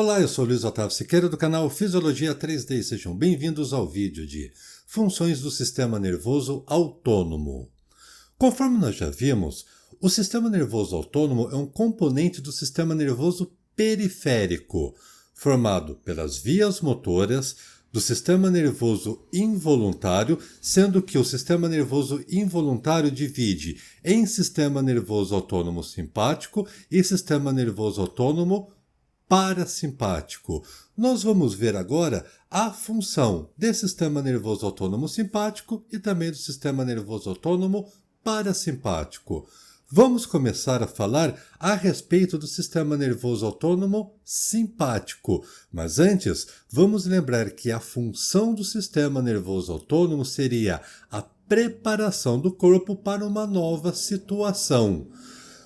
Olá, eu sou Luiz Otávio Siqueira do canal Fisiologia 3D e sejam bem-vindos ao vídeo de Funções do Sistema Nervoso Autônomo. Conforme nós já vimos, o sistema nervoso autônomo é um componente do sistema nervoso periférico, formado pelas vias motoras do sistema nervoso involuntário, sendo que o sistema nervoso involuntário divide em sistema nervoso autônomo simpático e sistema nervoso autônomo parasimpático. Nós vamos ver agora a função do sistema nervoso autônomo simpático e também do sistema nervoso autônomo parasimpático. Vamos começar a falar a respeito do sistema nervoso autônomo simpático, mas antes vamos lembrar que a função do sistema nervoso autônomo seria a preparação do corpo para uma nova situação.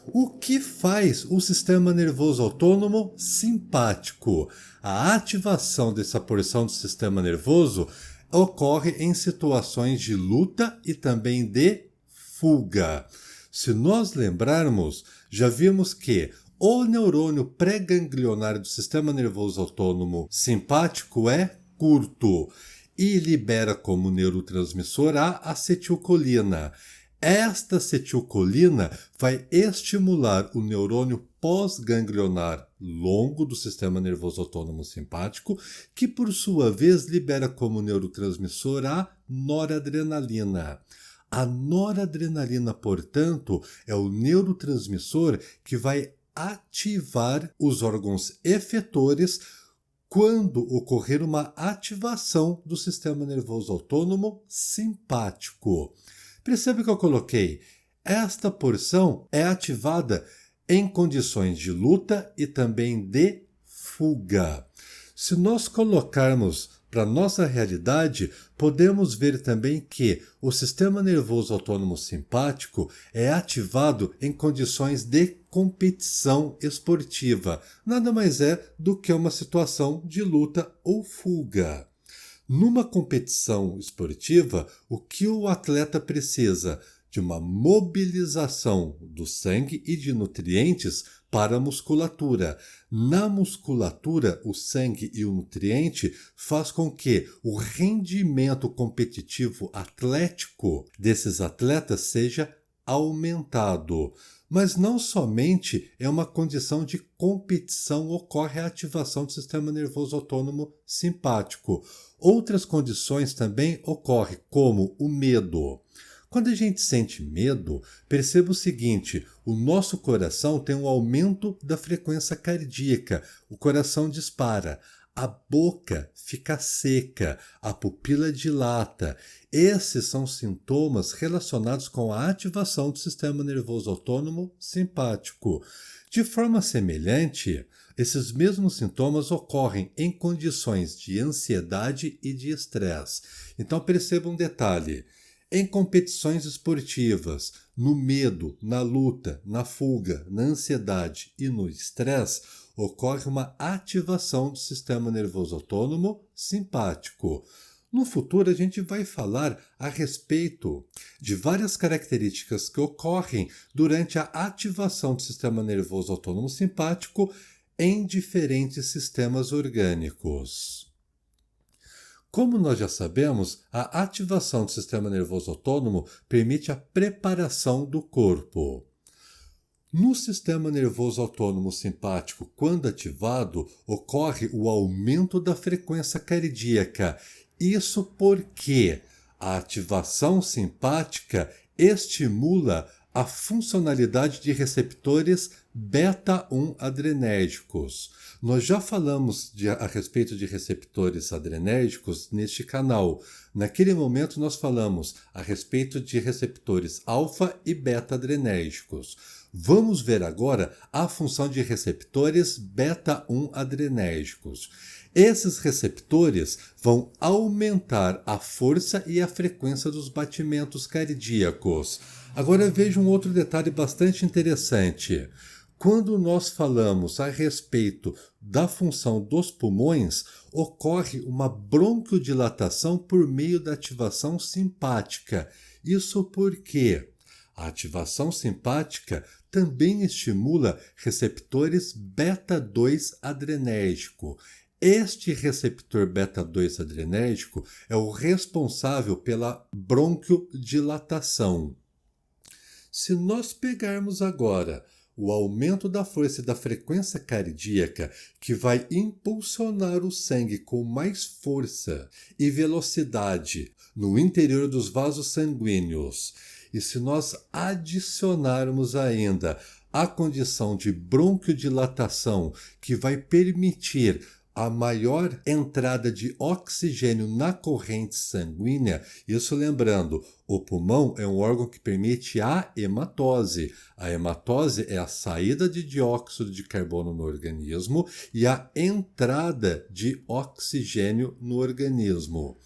O que faz o sistema nervoso autônomo simpático? A ativação dessa porção do sistema nervoso ocorre em situações de luta e também de fuga. Se nós lembrarmos, já vimos que o neurônio pré-ganglionar do sistema nervoso autônomo simpático é curto e libera como neurotransmissor a acetilcolina. Esta acetilcolina vai estimular o neurônio pós-ganglionar longo do sistema nervoso autônomo simpático, que por sua vez libera como neurotransmissor a noradrenalina. A noradrenalina, portanto, é o neurotransmissor que vai ativar os órgãos efetores quando ocorrer uma ativação do sistema nervoso autônomo simpático. Percebe que eu coloquei? Esta porção é ativada em condições de luta e também de fuga. Se nós colocarmos para a nossa realidade, podemos ver também que o sistema nervoso autônomo simpático é ativado em condições de competição esportiva. Nada mais é do que uma situação de luta ou fuga. Numa competição esportiva, o que o atleta precisa? De uma mobilização do sangue e de nutrientes para a musculatura. Na musculatura, o sangue e o nutriente faz com que o rendimento competitivo atlético desses atletas seja aumentado. Mas não somente é uma condição de competição ocorre a ativação do sistema nervoso autônomo simpático. Outras condições também ocorrem, como o medo. Quando a gente sente medo, perceba o seguinte, o nosso coração tem um aumento da frequência cardíaca, o coração dispara, a boca fica seca, a pupila dilata. Esses são sintomas relacionados com a ativação do sistema nervoso autônomo simpático. De forma semelhante, esses mesmos sintomas ocorrem em condições de ansiedade e de estresse. Então perceba um detalhe. Em competições esportivas, no medo, na luta, na fuga, na ansiedade e no estresse, ocorre uma ativação do sistema nervoso autônomo simpático. No futuro, a gente vai falar a respeito de várias características que ocorrem durante a ativação do sistema nervoso autônomo simpático em diferentes sistemas orgânicos. Como nós já sabemos, a ativação do sistema nervoso autônomo permite a preparação do corpo. No sistema nervoso autônomo simpático, quando ativado, ocorre o aumento da frequência cardíaca. Isso porque a ativação simpática estimula a funcionalidade de receptores beta-1 adrenérgicos. Nós já falamos a respeito de receptores adrenérgicos neste canal. Naquele momento nós falamos a respeito de receptores alfa e beta adrenérgicos. Vamos ver agora a função de receptores beta-1 adrenérgicos. Esses receptores vão aumentar a força e a frequência dos batimentos cardíacos. Agora veja um outro detalhe bastante interessante. Quando nós falamos a respeito da função dos pulmões, ocorre uma broncodilatação por meio da ativação simpática. Isso porque A ativação simpática também estimula receptores beta-2 adrenérgico. Este receptor beta-2 adrenérgico é o responsável pela bronquiodilatação. Se nós pegarmos agora o aumento da força e da frequência cardíaca, que vai impulsionar o sangue com mais força e velocidade no interior dos vasos sanguíneos, e se nós adicionarmos ainda a condição de bronquiodilatação, que vai permitir a maior entrada de oxigênio na corrente sanguínea, isso lembrando, o pulmão é um órgão que permite a hematose. A hematose é a saída de dióxido de carbono no organismo e a entrada de oxigênio no organismo.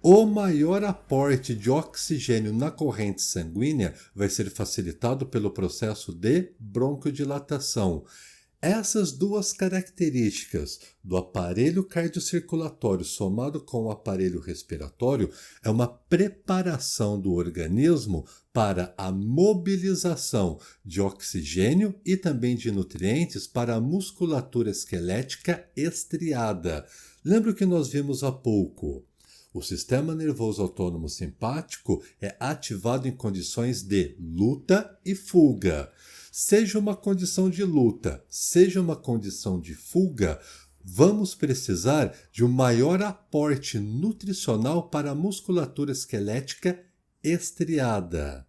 O maior aporte de oxigênio na corrente sanguínea vai ser facilitado pelo processo de bronquiodilatação. Essas duas características do aparelho cardiocirculatório somado com o aparelho respiratório é uma preparação do organismo para a mobilização de oxigênio e também de nutrientes para a musculatura esquelética estriada. Lembra o que nós vimos há pouco? O sistema nervoso autônomo simpático é ativado em condições de luta e fuga. Seja uma condição de luta, seja uma condição de fuga, vamos precisar de um maior aporte nutricional para a musculatura esquelética estriada.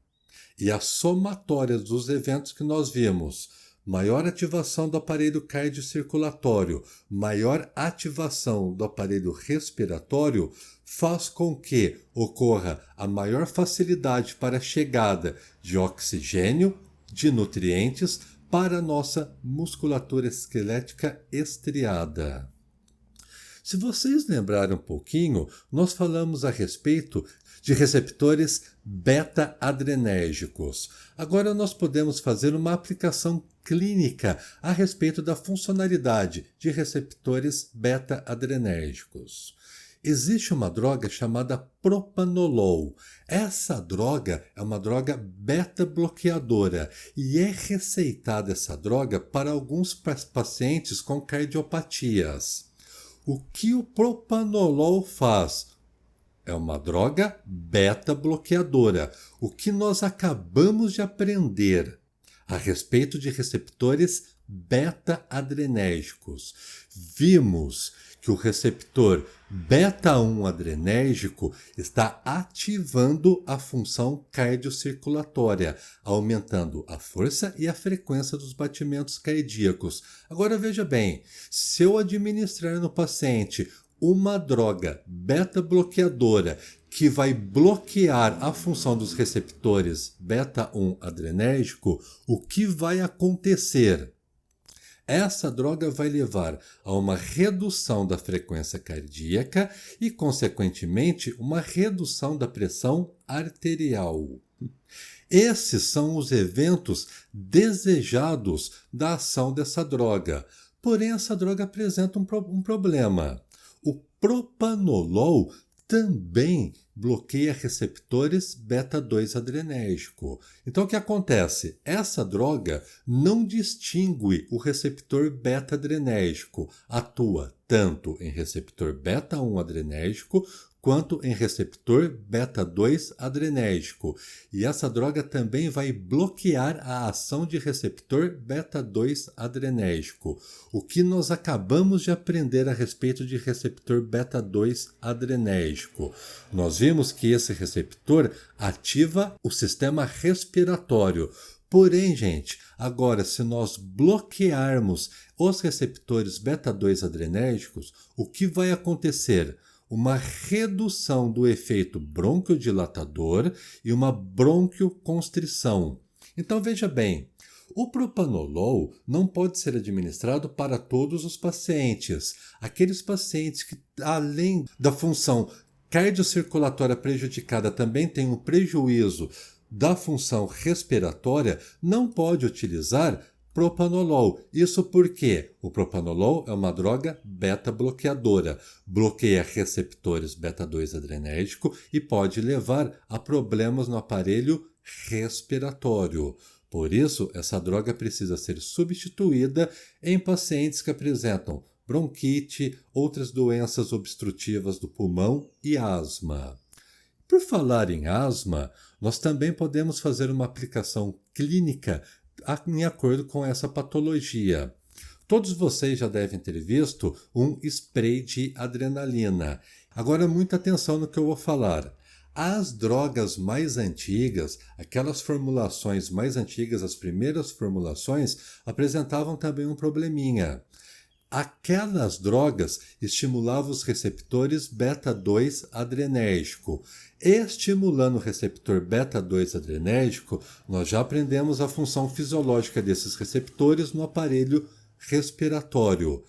E a somatória dos eventos que nós vimos, maior ativação do aparelho cardiocirculatório, maior ativação do aparelho respiratório, faz com que ocorra a maior facilidade para a chegada de oxigênio, de nutrientes para a nossa musculatura esquelética estriada. Se vocês lembrarem um pouquinho, nós falamos a respeito de receptores beta-adrenérgicos. Agora nós podemos fazer uma aplicação clínica a respeito da funcionalidade de receptores beta-adrenérgicos. Existe uma droga chamada propanolol. Essa droga é uma droga beta-bloqueadora e é receitada essa droga para alguns pacientes com cardiopatias. O que o propanolol faz? É uma droga beta-bloqueadora. O que nós acabamos de aprender a respeito de receptores beta-adrenérgicos. Vimos que o receptor beta-1 adrenérgico está ativando a função cardiocirculatória, aumentando a força e a frequência dos batimentos cardíacos. Agora veja bem, se eu administrar no paciente uma droga beta-bloqueadora que vai bloquear a função dos receptores beta-1 adrenérgico, o que vai acontecer? Essa droga vai levar a uma redução da frequência cardíaca e, consequentemente, uma redução da pressão arterial. Esses são os eventos desejados da ação dessa droga. Porém, essa droga apresenta um problema. O propanolol também bloqueia receptores beta-2 adrenérgico. Então, o que acontece? Essa droga não distingue o receptor beta-adrenérgico, atua tanto em receptor beta-1 adrenérgico quanto em receptor beta-2 adrenérgico. E essa droga também vai bloquear a ação de receptor beta-2 adrenérgico. O que nós acabamos de aprender a respeito de receptor beta-2 adrenérgico? Nós vimos que esse receptor ativa o sistema respiratório. Porém, gente, agora se nós bloquearmos os receptores beta-2 adrenérgicos, o que vai acontecer? Uma redução do efeito bronquiodilatador e uma bronquioconstrição. Então veja bem, o propanolol não pode ser administrado para todos os pacientes. Aqueles pacientes que, além da função cardiocirculatória prejudicada, também têm um prejuízo da função respiratória, não pode utilizar propanolol. Isso porque o propanolol é uma droga beta-bloqueadora, bloqueia receptores beta-2 adrenérgico e pode levar a problemas no aparelho respiratório. Por isso, essa droga precisa ser substituída em pacientes que apresentam bronquite, outras doenças obstrutivas do pulmão e asma. Por falar em asma, nós também podemos fazer uma aplicação clínica em acordo com essa patologia. Todos vocês já devem ter visto um spray de adrenalina. Agora, muita atenção no que eu vou falar. As drogas mais antigas, aquelas formulações mais antigas, as primeiras formulações, apresentavam também um probleminha. Aquelas drogas estimulavam os receptores beta-2 adrenérgico. Estimulando o receptor beta-2 adrenérgico, nós já aprendemos a função fisiológica desses receptores no aparelho respiratório.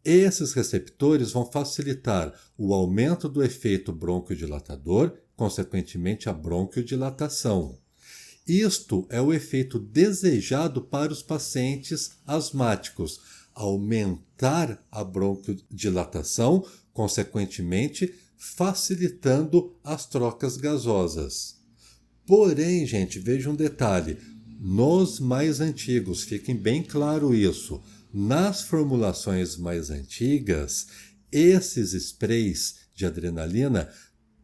Esses receptores vão facilitar o aumento do efeito broncodilatador, consequentemente a bronquiodilatação. Isto é o efeito desejado para os pacientes asmáticos, aumentar a broncodilatação, consequentemente facilitando as trocas gasosas. Porém, gente, veja um detalhe, nos mais antigos, fiquem bem claro isso, nas formulações mais antigas, esses sprays de adrenalina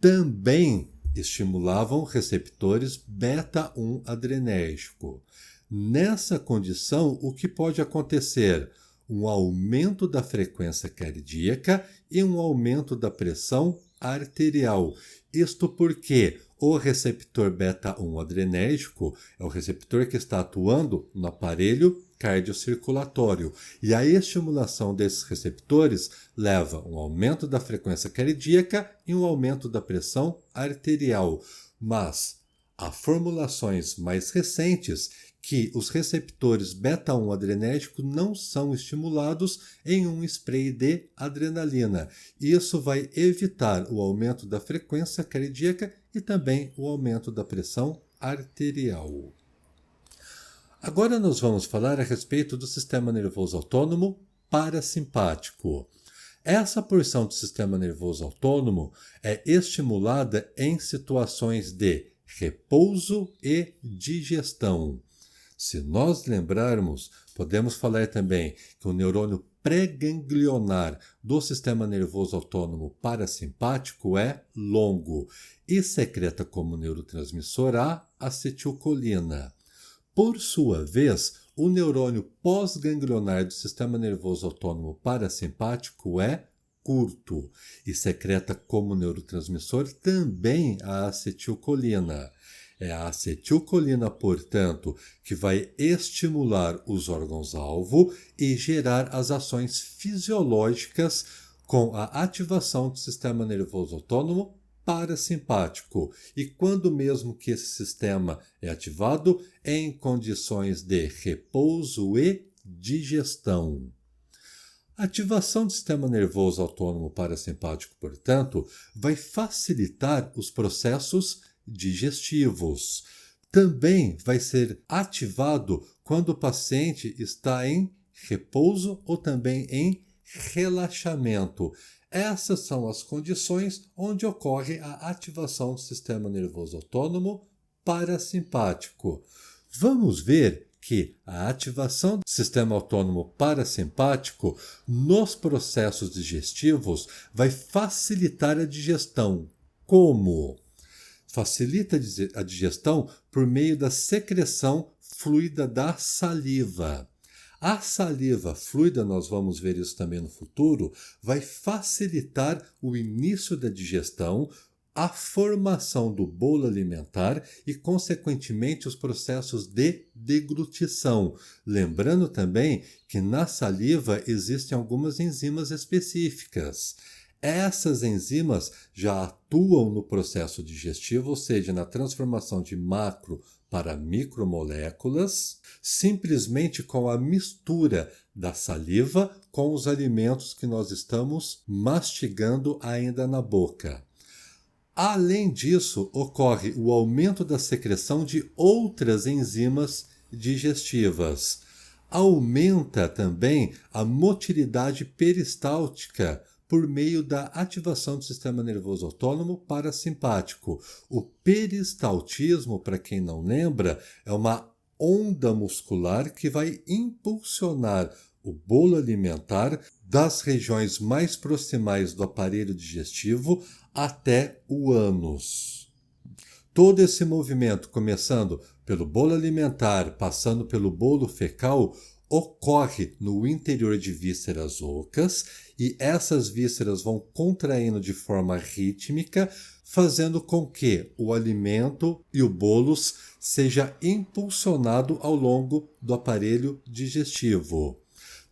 também estimulavam receptores beta-1 adrenérgico. Nessa condição, o que pode acontecer? Um aumento da frequência cardíaca e um aumento da pressão arterial. Isto porque o receptor beta-1 adrenérgico é o receptor que está atuando no aparelho cardiocirculatório. E a estimulação desses receptores leva a um aumento da frequência cardíaca e um aumento da pressão arterial. Mas há formulações mais recentes que os receptores beta-1 adrenérgico não são estimulados em um spray de adrenalina. Isso vai evitar o aumento da frequência cardíaca e também o aumento da pressão arterial. Agora nós vamos falar a respeito do sistema nervoso autônomo parasimpático. Essa porção do sistema nervoso autônomo é estimulada em situações de repouso e digestão. Se nós lembrarmos, podemos falar também que o neurônio pré-ganglionar do sistema nervoso autônomo parasimpático é longo e secreta como neurotransmissor a acetilcolina. Por sua vez, o neurônio pós-ganglionar do sistema nervoso autônomo parasimpático é curto e secreta como neurotransmissor também a acetilcolina. É a acetilcolina, portanto, que vai estimular os órgãos-alvo e gerar as ações fisiológicas com a ativação do sistema nervoso autônomo parasimpático. E quando mesmo que esse sistema é ativado? Em condições de repouso e digestão. A ativação do sistema nervoso autônomo parasimpático, portanto, vai facilitar os processos digestivos. Também vai ser ativado quando o paciente está em repouso ou também em relaxamento. Essas são as condições onde ocorre a ativação do sistema nervoso autônomo parasimpático. Vamos ver que a ativação do sistema autônomo parasimpático nos processos digestivos vai facilitar a digestão. Como? Facilita a digestão por meio da secreção fluida da saliva. A saliva fluida, nós vamos ver isso também no futuro, vai facilitar o início da digestão, a formação do bolo alimentar e, consequentemente, os processos de deglutição. Lembrando também que na saliva existem algumas enzimas específicas. Essas enzimas já atuam no processo digestivo, ou seja, na transformação de macro para micromoléculas, simplesmente com a mistura da saliva com os alimentos que nós estamos mastigando ainda na boca. Além disso, ocorre o aumento da secreção de outras enzimas digestivas. Aumenta também a motilidade peristáltica, por meio da ativação do sistema nervoso autônomo parasimpático. O peristaltismo, para quem não lembra, é uma onda muscular que vai impulsionar o bolo alimentar das regiões mais proximais do aparelho digestivo até o ânus. Todo esse movimento, começando pelo bolo alimentar, passando pelo bolo fecal, ocorre no interior de vísceras ocas e essas vísceras vão contraindo de forma rítmica, fazendo com que o alimento e o bôlus seja impulsionado ao longo do aparelho digestivo.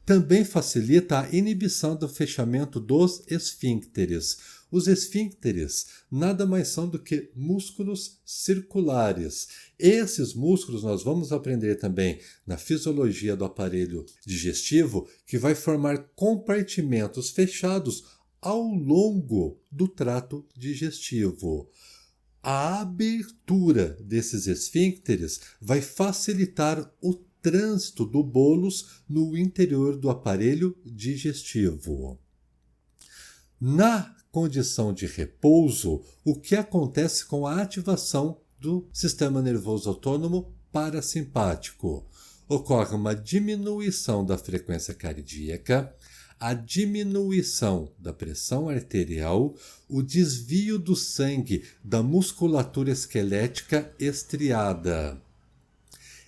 Também facilita a inibição do fechamento dos esfíncteres. Os esfíncteres nada mais são do que músculos circulares. Esses músculos nós vamos aprender também na fisiologia do aparelho digestivo, que vai formar compartimentos fechados ao longo do trato digestivo. A abertura desses esfíncteres vai facilitar o trânsito do bôlus no interior do aparelho digestivo. Na condição de repouso, o que acontece com a ativação do sistema nervoso autônomo parasimpático? Ocorre uma diminuição da frequência cardíaca, a diminuição da pressão arterial, o desvio do sangue da musculatura esquelética estriada.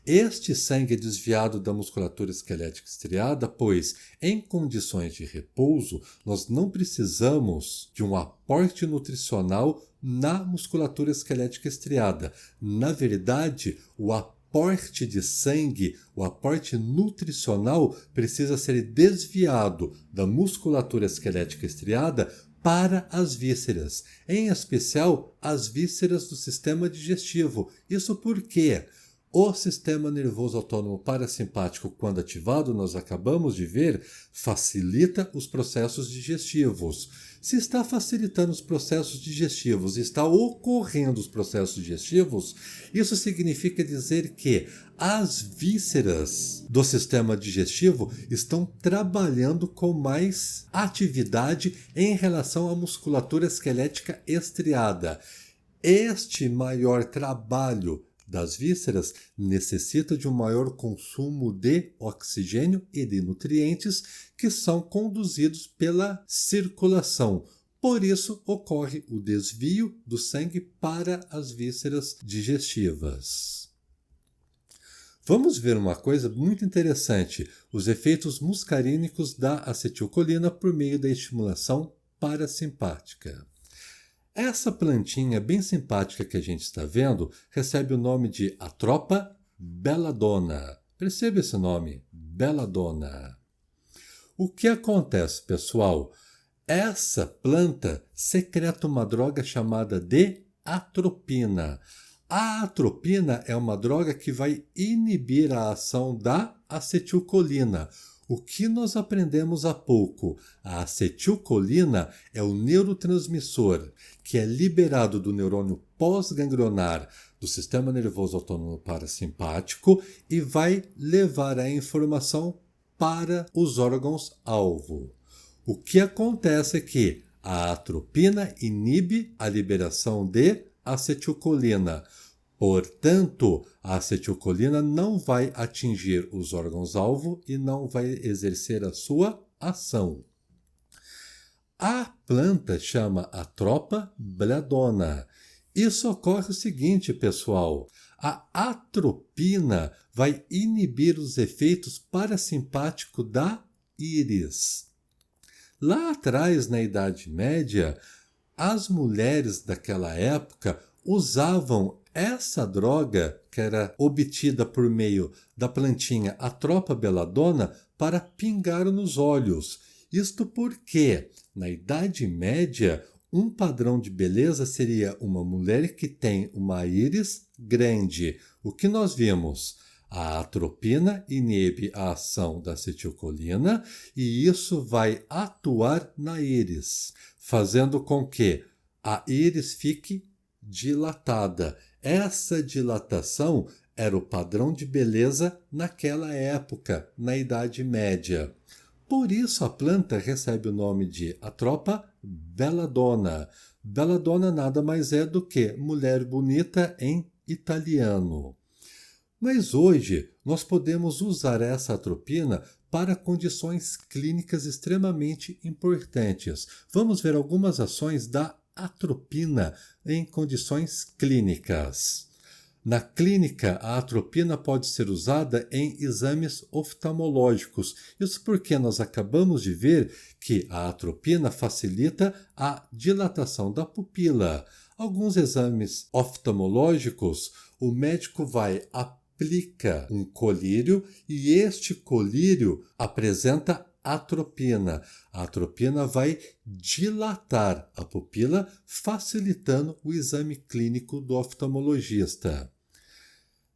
Este sangue é desviado da musculatura esquelética estriada, pois, em condições de repouso, nós não precisamos de um aporte nutricional na musculatura esquelética estriada. Na verdade, o aporte de sangue, o aporte nutricional, precisa ser desviado da musculatura esquelética estriada para as vísceras, em especial as vísceras do sistema digestivo. Isso porque o sistema nervoso autônomo parasimpático, quando ativado, nós acabamos de ver, facilita os processos digestivos. Se está facilitando os processos digestivos, está ocorrendo os processos digestivos, isso significa dizer que as vísceras do sistema digestivo estão trabalhando com mais atividade em relação à musculatura esquelética estriada. Este maior trabalho das vísceras necessita de um maior consumo de oxigênio e de nutrientes que são conduzidos pela circulação. Por isso, ocorre o desvio do sangue para as vísceras digestivas. Vamos ver uma coisa muito interessante: os efeitos muscarínicos da acetilcolina por meio da estimulação parasimpática. Essa plantinha bem simpática que a gente está vendo recebe o nome de Atropa belladonna. Perceba esse nome, belladonna. O que acontece, pessoal? Essa planta secreta uma droga chamada de atropina. A atropina é uma droga que vai inibir a ação da acetilcolina. O que nós aprendemos há pouco? A acetilcolina é o neurotransmissor que é liberado do neurônio pós-ganglionar do sistema nervoso autônomo parasimpático e vai levar a informação para os órgãos-alvo. O que acontece é que a atropina inibe a liberação de acetilcolina. Portanto, a acetilcolina não vai atingir os órgãos-alvo e não vai exercer a sua ação. A planta chama Atropa belladonna. Isso ocorre o seguinte, pessoal: a atropina vai inibir os efeitos parasimpáticos da íris. Lá atrás, na Idade Média, as mulheres daquela época usavam essa droga, que era obtida por meio da plantinha Atropa belladonna, para pingar nos olhos. Isto porque, na Idade Média, um padrão de beleza seria uma mulher que tem uma íris grande. O que nós vimos? A atropina inibe a ação da acetilcolina e isso vai atuar na íris, fazendo com que a íris fique dilatada. Essa dilatação era o padrão de beleza naquela época, na Idade Média. Por isso a planta recebe o nome de Atropa belladonna. Belladonna nada mais é do que mulher bonita em italiano. Mas hoje nós podemos usar essa atropina para condições clínicas extremamente importantes. Vamos ver algumas ações da atropina em condições clínicas. Na clínica, a atropina pode ser usada em exames oftalmológicos. Isso porque nós acabamos de ver que a atropina facilita a dilatação da pupila. Alguns exames oftalmológicos, o médico vai aplica um colírio e este colírio apresenta atropina. A atropina vai dilatar a pupila, facilitando o exame clínico do oftalmologista.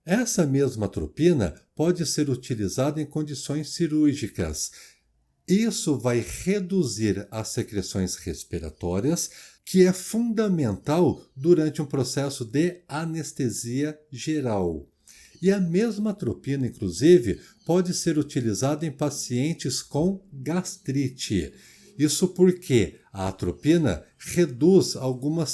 Essa mesma atropina pode ser utilizada em condições cirúrgicas. Isso vai reduzir as secreções respiratórias, que é fundamental durante um processo de anestesia geral. E a mesma atropina, inclusive, pode ser utilizada em pacientes com gastrite. Isso porque a atropina reduz algumas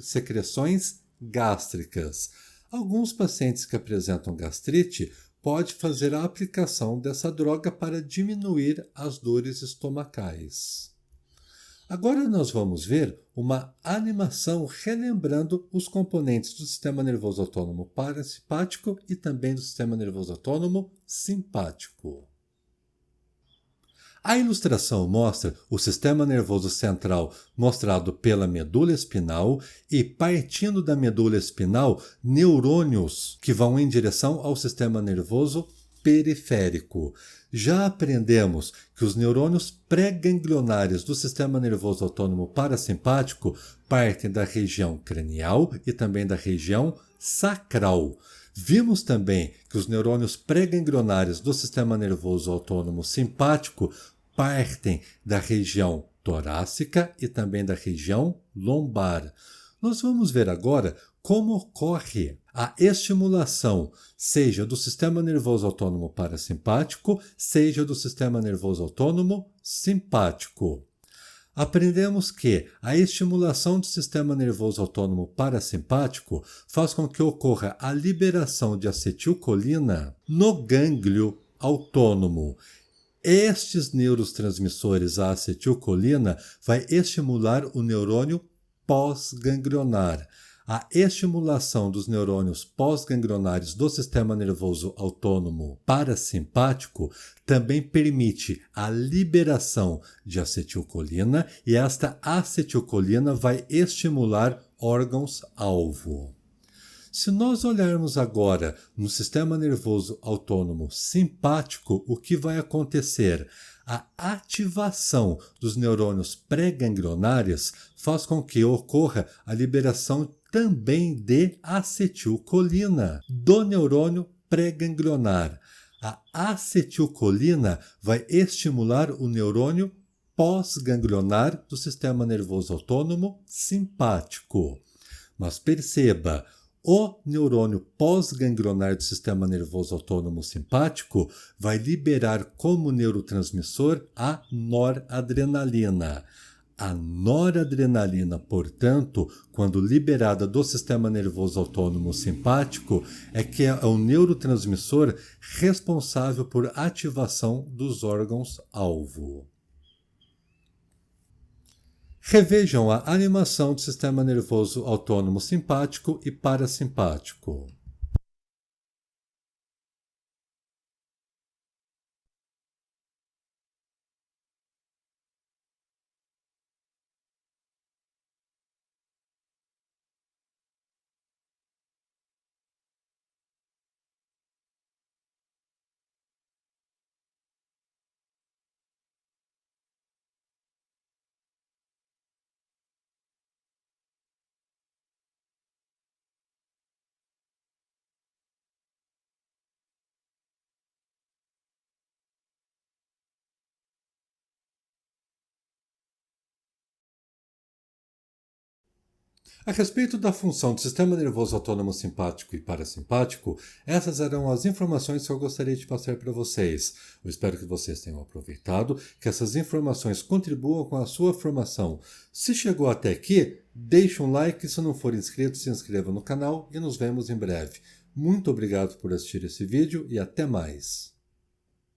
secreções gástricas. Alguns pacientes que apresentam gastrite podem fazer a aplicação dessa droga para diminuir as dores estomacais. Agora nós vamos ver uma animação relembrando os componentes do sistema nervoso autônomo parasimpático e também do sistema nervoso autônomo simpático. A ilustração mostra o sistema nervoso central mostrado pela medula espinal e, partindo da medula espinal, neurônios que vão em direção ao sistema nervoso periférico. Já aprendemos que os neurônios pré-ganglionares do sistema nervoso autônomo parasimpático partem da região cranial e também da região sacral. Vimos também que os neurônios pré-ganglionares do sistema nervoso autônomo simpático partem da região torácica e também da região lombar. Nós vamos ver agora como ocorre a estimulação, seja do sistema nervoso autônomo parasimpático, seja do sistema nervoso autônomo simpático. Aprendemos que a estimulação do sistema nervoso autônomo parasimpático faz com que ocorra a liberação de acetilcolina no gânglio autônomo. Estes neurotransmissores, a acetilcolina, vai estimular o neurônio pós-ganglionar. A estimulação dos neurônios pós-ganglionares do sistema nervoso autônomo parasimpático também permite a liberação de acetilcolina e esta acetilcolina vai estimular órgãos-alvo. Se nós olharmos agora no sistema nervoso autônomo simpático, o que vai acontecer? A ativação dos neurônios pré-ganglionares faz com que ocorra a liberação também de acetilcolina do neurônio pré-ganglionar. A acetilcolina vai estimular o neurônio pós-ganglionar do sistema nervoso autônomo simpático. Mas perceba, o neurônio pós-ganglionar do sistema nervoso autônomo simpático vai liberar como neurotransmissor a noradrenalina. A noradrenalina, portanto, quando liberada do sistema nervoso autônomo simpático, é o neurotransmissor responsável por ativação dos órgãos-alvo. Revejam a animação do sistema nervoso autônomo simpático e parasimpático. A respeito da função do sistema nervoso autônomo simpático e parasimpático, essas eram as informações que eu gostaria de passar para vocês. Eu espero que vocês tenham aproveitado, que essas informações contribuam com a sua formação. Se chegou até aqui, deixe um like, se não for inscrito, se inscreva no canal e nos vemos em breve. Muito obrigado por assistir esse vídeo e até mais!